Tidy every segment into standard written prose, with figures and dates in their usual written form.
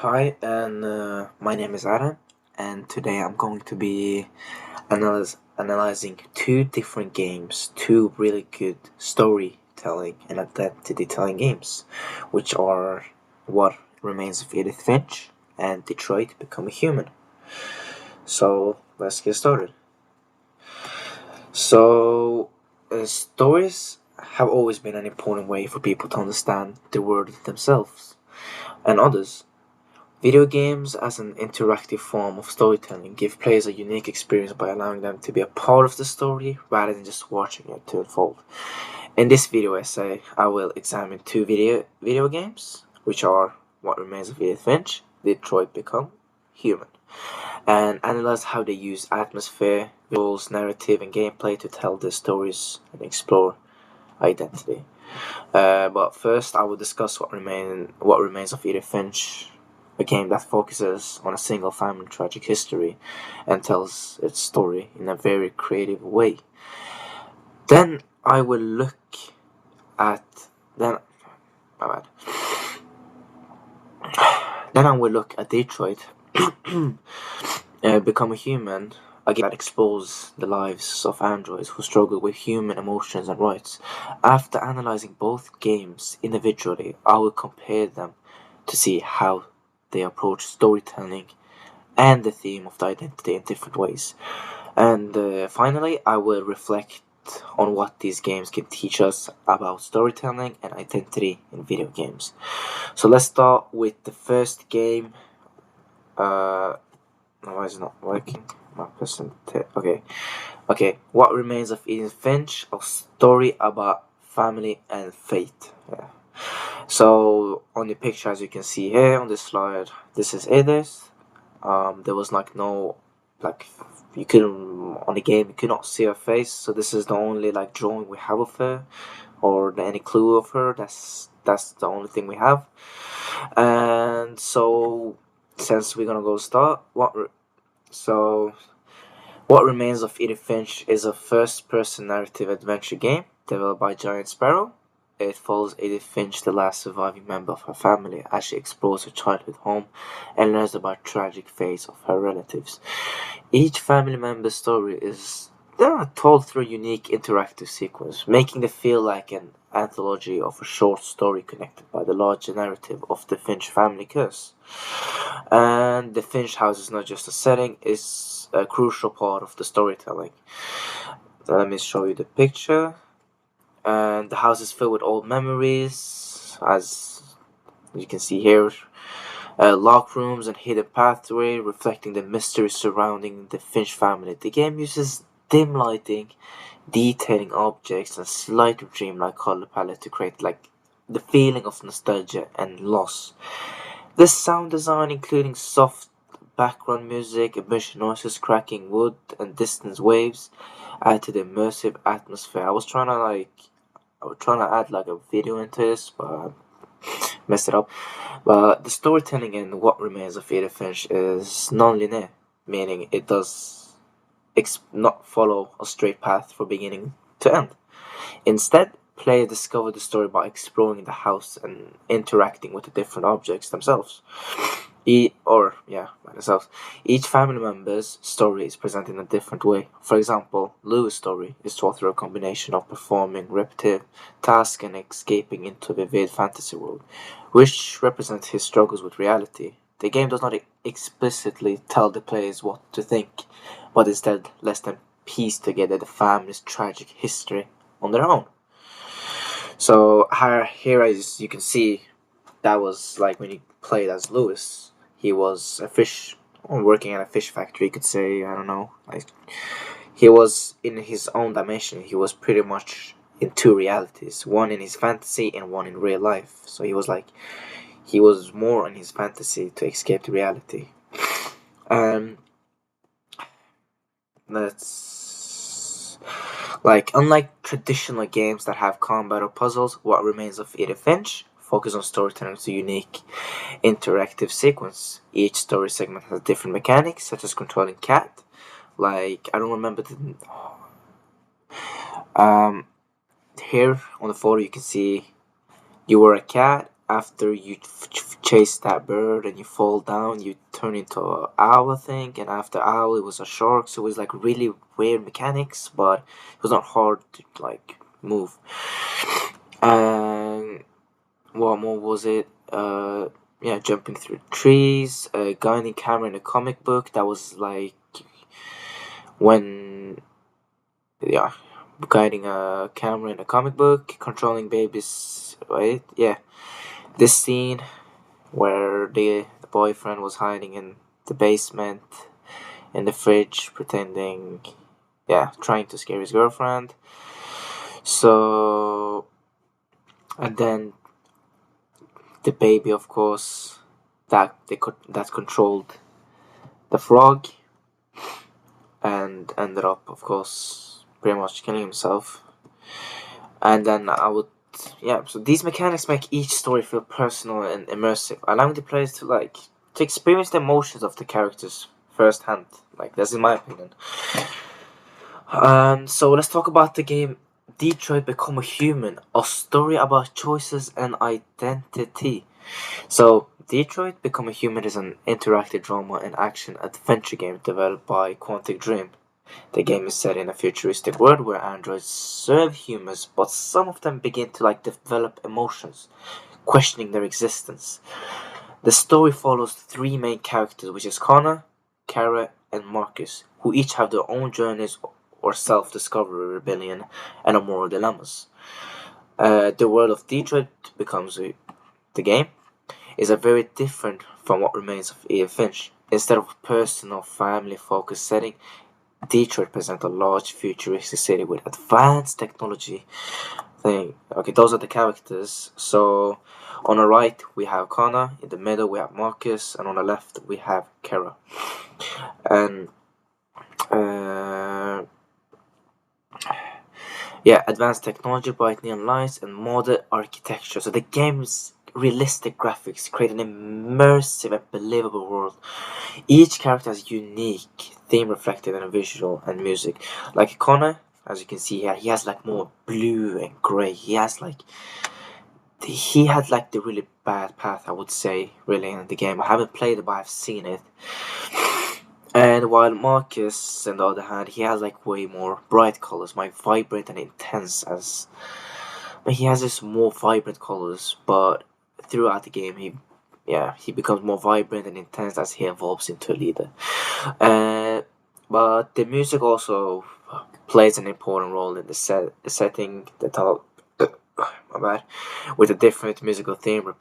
Hi, and my name is Adam, and today I'm going to be analyzing two different games, two really good storytelling and identity telling games, which are What Remains of Edith Finch and Detroit Become a Human. So let's get started. Stories have always been an important way for people to understand the world themselves and others. Video games, as an interactive form of storytelling, give players a unique experience by allowing them to be a part of the story rather than just watching it to unfold. In this video essay, I will examine two video games, which are What Remains of Edith Finch, Detroit Become Human, and analyze how they use atmosphere, visuals, narrative, and gameplay to tell their stories and explore identity. But first, I will discuss What Remains of Edith Finch, a game that focuses on a single family tragic history and tells its story in a very creative way. Then I will look at then my bad. Then I will look at Detroit Become a Human, a game that explores the lives of androids who struggle with human emotions and rights. After analyzing both games individually, I will compare them to see how they approach storytelling and the theme of the identity in different ways. And finally, I will reflect on what these games can teach us about storytelling and identity in video games. So let's start with the first game. Why is it not working? Okay. What Remains of Edith Finch? A story about family and fate. Yeah. So on the picture, as you can see here on this slide, this is Edith. There was like you couldn't on the game you could not see her face, so this is the only drawing we have of her or any clue of her. That's the only thing we have. And so since we're gonna go start what Remains of Edith Finch is a first-person narrative adventure game developed by Giant Sparrow. It follows Edith Finch, the last surviving member of her family, as she explores her childhood home and learns about the tragic fates of her relatives. Each family member's story is told through a unique interactive sequence, making it feel like an anthology of a short story connected by the larger narrative of the Finch family curse. And the Finch house is not just a setting, it's a crucial part of the storytelling. So let me show you the picture. And the house is filled with old memories, as you can see here. Locked rooms and hidden pathway reflecting the mystery surrounding the Finch family. The game uses dim lighting, detailing objects, and slightly dreamlike color palette to create the feeling of nostalgia and loss. The sound design, including soft background music, ambient noises, cracking wood, and distant waves, add to the immersive atmosphere. I was trying to add a video into this, but messed it up. But the storytelling in What Remains of Edith Finch is non-linear, meaning it does not follow a straight path from beginning to end. Instead, players discover the story by exploring the house and interacting with the different objects themselves. By themselves. Each family member's story is presented in a different way. For example, Louis' story is told through a combination of performing repetitive tasks and escaping into a vivid fantasy world, which represents his struggles with reality. The game does not explicitly tell the players what to think, but instead lets them piece together the family's tragic history on their own. So here, as you can see, that was when you played as Louis. He was a fish, working at a fish factory. You could say, I don't know, he was in his own dimension. He was pretty much in two realities, one in his fantasy and one in real life. So he was more in his fantasy to escape the reality. That's unlike traditional games that have combat or puzzles, What Remains of Edith Finch focus on storytelling to unique interactive sequence. Each story segment has different mechanics, such as controlling cat. I don't remember the here on the photo you can see you were a cat. After you chase that bird and you fall down, you turn into an owl, I think, and after owl it was a shark. So it was like really weird mechanics, but it was not hard to like move. And what more was it? Yeah, jumping through trees, guiding camera in a comic book. That was like when, yeah, guiding a camera in a comic book, controlling babies, right? Yeah, this scene where the boyfriend was hiding in the basement in the fridge, pretending, yeah, trying to scare his girlfriend. So, and then the baby, of course, that controlled the frog and ended up, of course, pretty much killing himself. And then I would, yeah. So these mechanics make each story feel personal and immersive, allowing the players to to experience the emotions of the characters firsthand. Like that's in my opinion. So let's talk about the game Detroit Become a Human, a story about choices and identity. So, Detroit Become a Human is an interactive drama and action adventure game developed by Quantic Dream. The game is set in a futuristic world where androids serve humans, but some of them begin to develop emotions, questioning their existence. The story follows three main characters, which is Connor, Kara, and Marcus, who each have their own journeys or self-discovery, rebellion, and moral dilemmas. The world of Detroit becomes the game is a very different from what remains of Edith Finch. Instead of a personal, family-focused setting, Detroit presents a large futuristic city with advanced technology. Okay, those are the characters. So, on the right we have Connor, in the middle we have Marcus, and on the left we have Kara. And uh, yeah, advanced technology, bright neon lights, and modern architecture. So the game's realistic graphics create an immersive and believable world. Each character has a unique theme reflected in a visual and music. Like Connor, as you can see here, he has more blue and grey. He had the really bad path, I would say, really in the game. I haven't played it, but I've seen it. And while Marcus, on the other hand, he has way more bright colors, more vibrant and intense. He has this more vibrant colors, but throughout the game, he becomes more vibrant and intense as he evolves into a leader. But the music also plays an important role in the setting, the top. My bad, with a different musical theme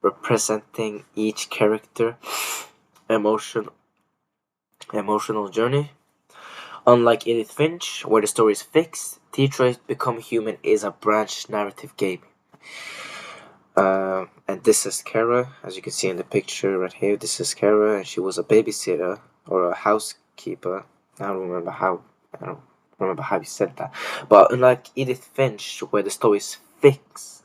representing each character emotion emotional journey. Unlike Edith Finch, where the story is fixed, Detroit Become Human is a branched narrative game. And this is Kara, as you can see in the picture right here. This is Kara, and she was a babysitter or a housekeeper. I don't remember how you said that. But unlike Edith Finch, where the story is fixed,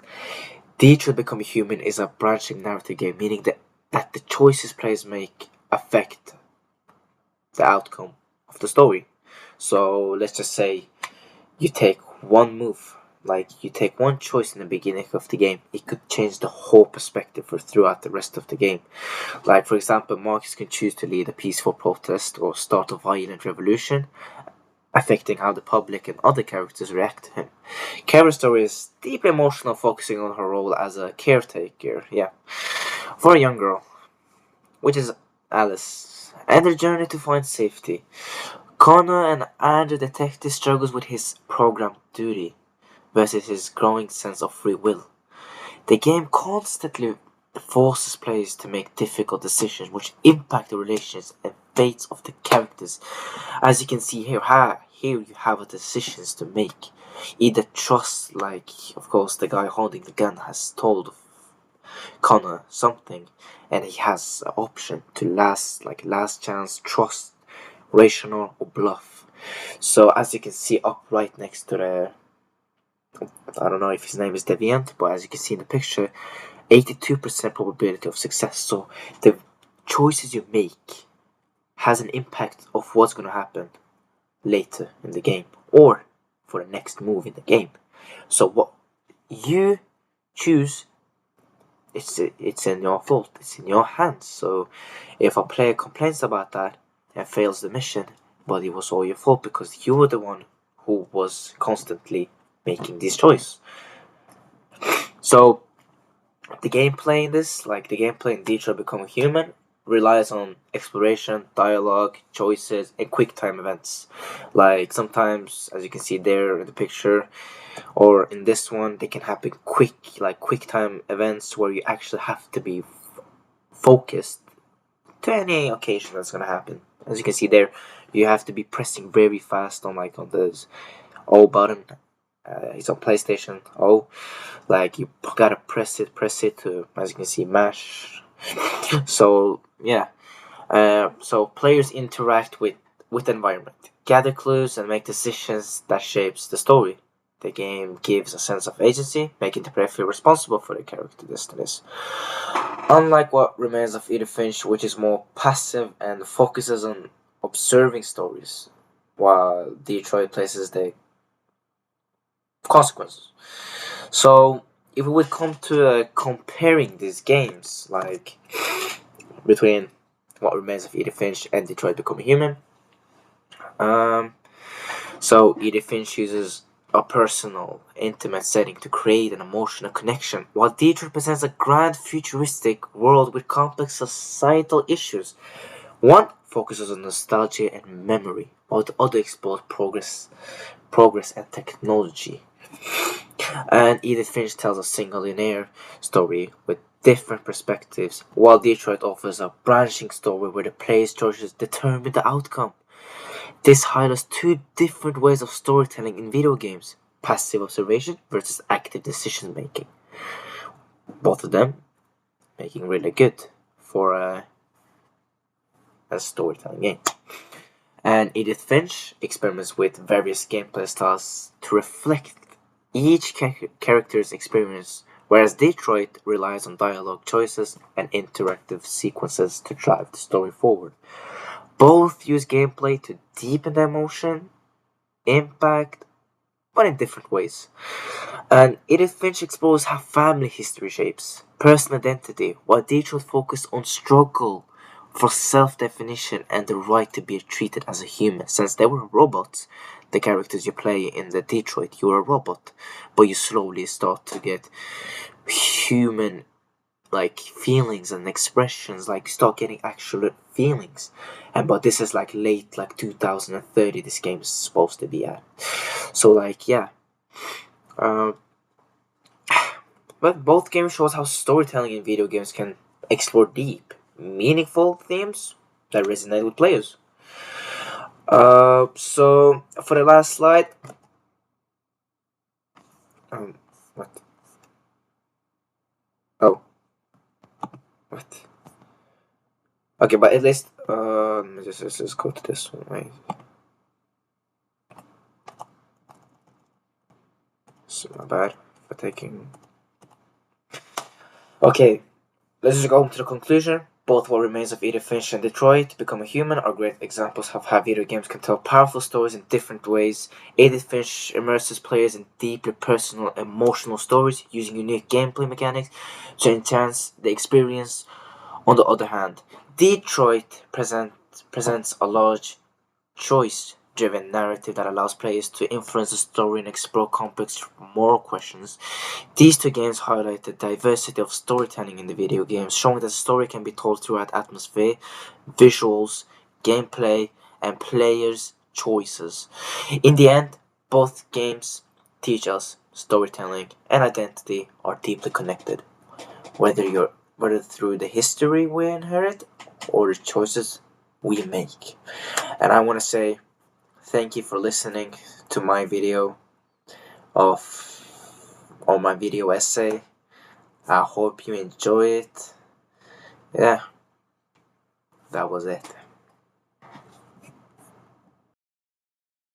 Detroit Become Human is a branching narrative game, meaning that the choices players make affect the outcome of the story. So let's just say you take one move, you take one choice in the beginning of the game, it could change the whole perspective for throughout the rest of the game. Like for example, Marcus can choose to lead a peaceful protest or start a violent revolution, affecting how the public and other characters react to him. Kara's story is deeply emotional, focusing on her role as a caretaker, for a young girl, which is Alice, and her journey to find safety. Connor, an Andrew detective, struggles with his programmed duty versus his growing sense of free will. The game constantly forces players to make difficult decisions which impact the relationships and fates of the characters. As you can see here, here you have decisions to make. Either trust, of course, the guy holding the gun has told Connor something, and he has an option to last chance, trust, rational, or bluff. So as you can see up right next to the, I don't know if his name is Deviant, but as you can see in the picture, 82% probability of success. So the choices you make has an impact of what's going to happen later in the game or for the next move in the game. So what you choose it's in your fault. It's in your hands. So if a player complains about that and fails the mission, but it was all your fault because you were the one who was constantly making this choice. So the gameplay in this, like the gameplay in Detroit Become Human, relies on exploration, dialogue, choices, and quick time events. Like sometimes, as you can see there in the picture, or in this one, they can happen quick time events where you actually have to be focused to any occasion that's gonna happen. As you can see there, you have to be pressing very fast on this O button. It's on PlayStation O. Like you gotta press it to, as you can see, mash. So yeah, so players interact with the environment, gather clues, and make decisions that shapes the story. The game gives a sense of agency, making the player feel responsible for the character destinies. Unlike what remains of Edith Finch, which is more passive and focuses on observing stories, while Detroit places the consequences. So, if we would come to comparing these games, like between What Remains of Edith Finch and Detroit Become Human, um, so Edith Finch uses a personal, intimate setting to create an emotional connection, while Detroit presents a grand, futuristic world with complex societal issues. One focuses on nostalgia and memory, while the other explores progress and technology. And Edith Finch tells a single linear story with different perspectives, while Detroit offers a branching story where the player's choices determine the outcome. This highlights two different ways of storytelling in video games: passive observation versus active decision making. Both of them making really good for a storytelling game. And Edith Finch experiments with various gameplay styles to reflect each character's experience, whereas Detroit relies on dialogue choices and interactive sequences to drive the story forward. Both use gameplay to deepen the emotion, impact, but in different ways. And Edith Finch explores how family history shapes personal identity, while Detroit focuses on struggle for self-definition and the right to be treated as a human. Since they were robots, the characters you play in the Detroit, you're a robot, but you slowly start to get human like feelings and expressions, like start getting actual feelings. And but this is like late, like 2030 this game is supposed to be at. So like yeah, uh, but both games shows how storytelling in video games can explore deep, meaningful themes that resonate with players. So for the last slide, what? Oh, what? Okay, but at least let's go to this one. Right? So my bad for taking. Okay, let's just go to the conclusion. Both What Remains of Edith Finch and Detroit Become a Human are great examples of how video games can tell powerful stories in different ways. Edith Finch immerses players in deeply personal, emotional stories using unique gameplay mechanics to enhance the experience. On the other hand, Detroit presents a large choice driven narrative that allows players to influence the story and explore complex moral questions. These two games highlight the diversity of storytelling in the video games, showing that the story can be told throughout atmosphere, visuals, gameplay, and players' choices. In the end, both games teach us storytelling and identity are deeply connected, whether through the history we inherit or the choices we make. And I want to say thank you for listening to my video of on my video essay. I hope you enjoy it. Yeah, that was it.